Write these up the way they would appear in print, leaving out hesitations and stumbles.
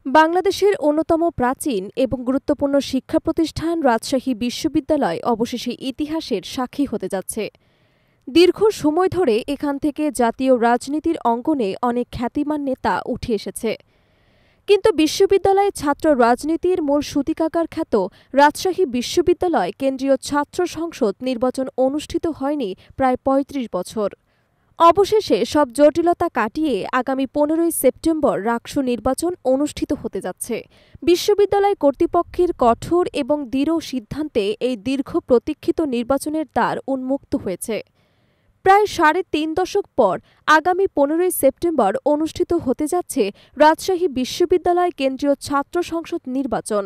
বাংলাদেশের অন্যতম প্রাচীন এবং গুরুত্বপূর্ণ শিক্ষা প্রতিষ্ঠান রাজশাহী বিশ্ববিদ্যালয় অবশেষে ইতিহাসের সাক্ষী হতে যাচ্ছে। দীর্ঘ সময় ধরে এখান থেকে জাতীয় রাজনীতির অঙ্গনে অনেক খ্যাতিমান নেতা উঠে এসেছে। কিন্তু বিশ্ববিদ্যালয়ে ছাত্র রাজনীতির মূল সূতিকাগার খ্যাত রাজশাহী বিশ্ববিদ্যালয় কেন্দ্রীয় ছাত্র সংসদ নির্বাচন অনুষ্ঠিত হয়নি প্রায় ৩৫ বছর। অবশেষে সব জটিলতা কাটিয়ে আগামী ১৫ই সেপ্টেম্বর রাকসু নির্বাচন অনুষ্ঠিত হতে যাচ্ছে। বিশ্ববিদ্যালয় কর্তৃপক্ষের কঠোর এবং দৃঢ় সিদ্ধান্তে এই দীর্ঘ প্রতীক্ষিত নির্বাচনের দ্বার উন্মুক্ত হয়েছে। প্রায় ৩.৫ দশক পর আগামী ১৫ই সেপ্টেম্বর অনুষ্ঠিত হতে যাচ্ছে রাজশাহী বিশ্ববিদ্যালয় কেন্দ্রীয় ছাত্র সংসদ নির্বাচন।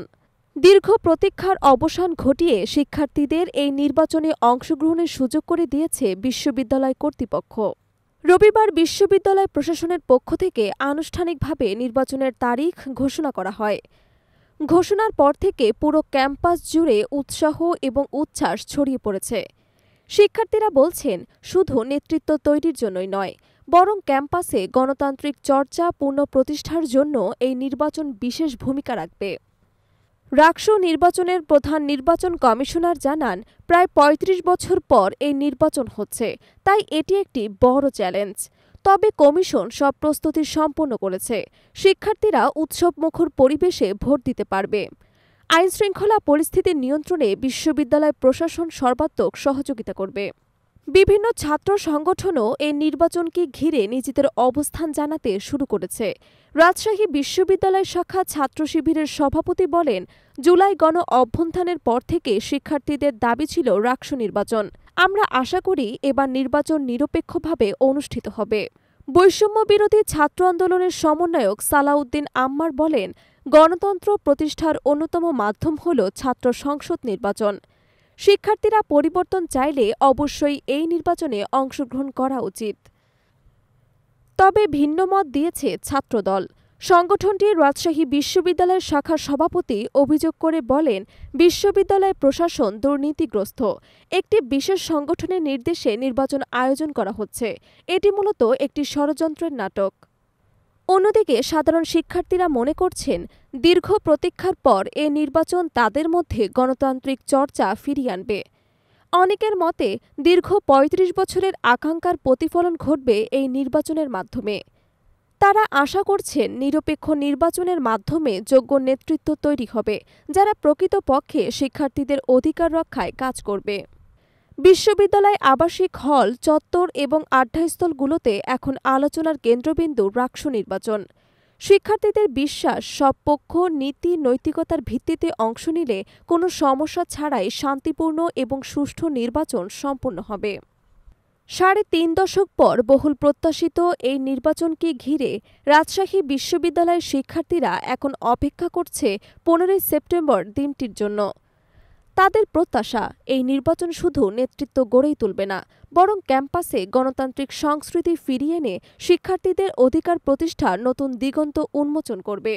দীর্ঘ প্রতীক্ষার অবসান ঘটিয়ে শিক্ষার্থীদের এই নির্বাচনে অংশগ্রহণের সুযোগ করে দিয়েছে বিশ্ববিদ্যালয় কর্তৃপক্ষ। রবিবার বিশ্ববিদ্যালয় প্রশাসনের পক্ষ থেকে আনুষ্ঠানিকভাবে নির্বাচনের তারিখ ঘোষণা করা হয়। ঘোষণার পর থেকে পুরো ক্যাম্পাস জুড়ে উৎসাহ এবং উচ্ছ্বাস ছড়িয়ে পড়েছে। শিক্ষার্থীরা বলছেন, শুধু নেতৃত্ব তৈরির জন্যই নয়, বরং ক্যাম্পাসে গণতান্ত্রিক চর্চা পুনঃপ্রতিষ্ঠার জন্য এই নির্বাচন বিশেষ ভূমিকা রাখবে। রাকসু নির্বাচনের প্রধান নির্বাচন কমিশনার জানান, প্রায় ৩৫ বছর পর এই নির্বাচন হচ্ছে, তাই এটি একটি বড় চ্যালেঞ্জ। তবে কমিশন সব প্রস্তুতি সম্পন্ন করেছে। শিক্ষার্থীরা উৎসবমুখর পরিবেশে ভোট দিতে পারবে। আইনশৃঙ্খলা পরিস্থিতি নিয়ন্ত্রণে বিশ্ববিদ্যালয় প্রশাসন সর্বাত্মক সহযোগিতা করবে। বিভিন্ন ছাত্র সংগঠনও এই নির্বাচনকে ঘিরে নিজেদের অবস্থান জানাতে শুরু করেছে। রাজশাহী বিশ্ববিদ্যালয় শাখা ছাত্র শিবিরের সভাপতি বলেন, জুলাই গণ অভ্যুত্থানের পর থেকে শিক্ষার্থীদের দাবি ছিল রাকসু নির্বাচন। আমরা আশা করি এবার নির্বাচন নিরপেক্ষভাবে অনুষ্ঠিত হবে। বৈষম্য বিরোধী ছাত্র আন্দোলনের সমন্বয়ক সালাউদ্দিন আম্মার বলেন, গণতন্ত্র প্রতিষ্ঠার অন্যতম মাধ্যম হল ছাত্র সংসদ নির্বাচন। শিক্ষার্থীরা পরিবর্তন চাইলে অবশ্যই এই নির্বাচনে অংশগ্রহণ করা উচিত। তবে ভিন্ন মত দিয়েছে ছাত্রদল। সংগঠনটির রাজশাহী বিশ্ববিদ্যালয়ের শাখার সভাপতি অভিযোগ করে বলেন, বিশ্ববিদ্যালয় প্রশাসন দুর্নীতিগ্রস্ত। একটি বিশেষ সংগঠনের নির্দেশে নির্বাচন আয়োজন করা হচ্ছে। এটি মূলত একটি ষড়যন্ত্রের নাটক। অন্যদিকে সাধারণ শিক্ষার্থীরা মনে করছেন, দীর্ঘ প্রতীক্ষার পর এ নির্বাচন তাদের মধ্যে গণতান্ত্রিক চর্চা ফিরিয়ে আনবে। অনেকের মতে, দীর্ঘ ৩৫ বছরের আকাঙ্ক্ষার প্রতিফলন ঘটবে এই নির্বাচনের মাধ্যমে। তারা আশা করছেন, নিরপেক্ষ নির্বাচনের মাধ্যমে যোগ্য নেতৃত্ব তৈরি হবে, যারা প্রকৃতপক্ষে শিক্ষার্থীদের অধিকার রক্ষায় কাজ করবে। বিশ্ববিদ্যালয় আবাসিক হল, চত্বর এবং আড্ডাস্থলগুলোতে এখন আলোচনার কেন্দ্রবিন্দু রাকসু নির্বাচন। শিক্ষার্থীদের বিশ্বাস, সব পক্ষ নীতি নৈতিকতার ভিত্তিতে অংশ নিলে কোনো সমস্যা ছাড়াই শান্তিপূর্ণ এবং সুষ্ঠু নির্বাচন সম্পন্ন হবে। ৩.৫ দশক পর বহুল প্রত্যাশিত এই নির্বাচনকে ঘিরে রাজশাহী বিশ্ববিদ্যালয়ের শিক্ষার্থীরা এখন অপেক্ষা করছে ১৫ই সেপ্টেম্বর দিনটির জন্য। তাদের প্রত্যাশা, এই নির্বাচন শুধু নেতৃত্ব গড়েই তুলবে না, বরং ক্যাম্পাসে গণতান্ত্রিক সংস্কৃতি ফিরিয়ে এনে শিক্ষার্থীদের অধিকার প্রতিষ্ঠার নতুন দিগন্ত উন্মোচন করবে।